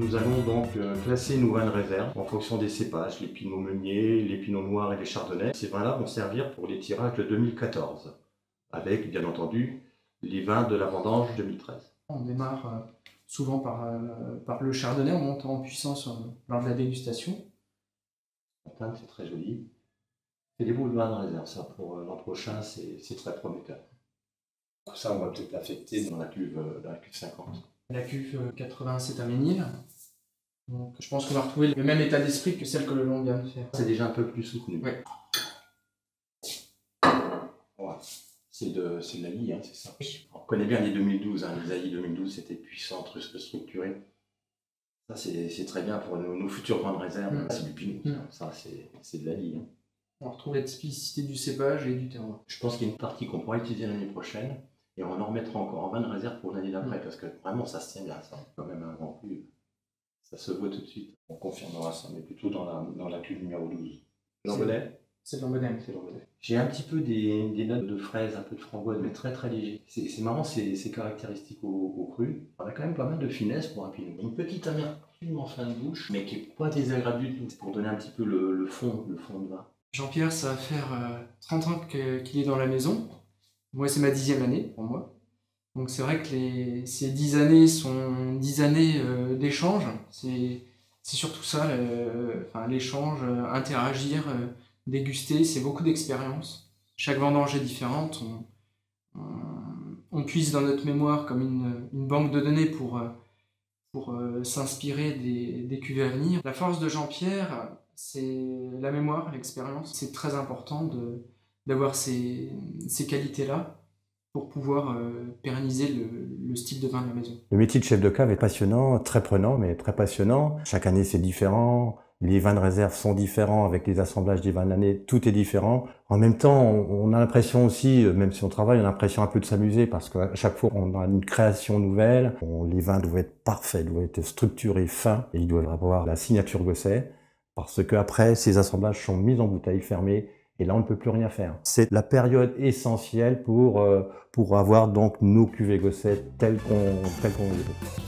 Nous allons donc classer nos vins de réserve en fonction des cépages, les pinots meuniers, les pinots noirs et les chardonnays. Ces vins-là vont servir pour les tirages de 2014, avec bien entendu les vins de la vendange 2013. On démarre souvent par le chardonnay, on monte en puissance lors de la dégustation. C'est très joli. C'est des beaux vins de réserve, ça pour l'an prochain, c'est très prometteur. Ça, on va peut-être l'affecter dans la cuve 50. La cuve 80, c'est un Ménil. Donc, je pense qu'on va retrouver le même état d'esprit que celle que le Long vient de faire. C'est déjà un peu plus soutenu. Ouais. Ouais. C'est de la lie, hein, c'est ça. On connaît bien les 2012, hein. Les AI 2012, c'était puissant, structuré. Ça, c'est très bien pour nos futurs vins de réserve. C'est du pinot, ça, c'est de la lie. Hein. On retrouve la typicité du cépage et du terroir. Je pense qu'il y a une partie qu'on pourra utiliser l'année prochaine et on en remettra encore en vin de réserve pour l'année d'après parce que vraiment ça se tient bien, ça. Quand même un grand cru, ça se voit tout de suite. On confirmera ça, mais plutôt dans la cuve numéro 12. L'Ambonnet. C'est l'Ambonnet. J'ai un petit peu des notes de fraises, un peu de framboise, mais très très léger. C'est marrant, c'est caractéristique au cru. On a quand même pas mal de finesse pour un pinot. Une petite amertume en fin de bouche, mais qui n'est pas désagréable du tout, pour donner un petit peu le fond de vin. Jean-Pierre, ça va faire 30 ans qu'il est dans la maison. Moi, c'est ma 10e année pour moi. Donc c'est vrai que ces 10 années sont 10 années d'échange. C'est surtout ça, l'échange, interagir, déguster, c'est beaucoup d'expérience. Chaque vendange est différente. On puise dans notre mémoire comme une banque de données pour s'inspirer des cuvées à venir. La force de Jean-Pierre, c'est la mémoire, l'expérience. C'est très important d'avoir ces qualités-là pour pouvoir pérenniser le style de vin de la maison. Le métier de chef de cave est passionnant, très prenant, mais très passionnant. Chaque année, c'est différent. Les vins de réserve sont différents avec les assemblages des vins de l'année. Tout est différent. En même temps, on a l'impression aussi, même si on travaille, on a l'impression un peu de s'amuser parce qu'à chaque fois, on a une création nouvelle. Les vins doivent être parfaits, doivent être structurés, fins, et ils doivent avoir la signature Gosset parce qu'après, ces assemblages sont mis en bouteille fermée. Et là, on ne peut plus rien faire. C'est la période essentielle pour avoir donc nos cuvées Gosset telles qu'on les veut.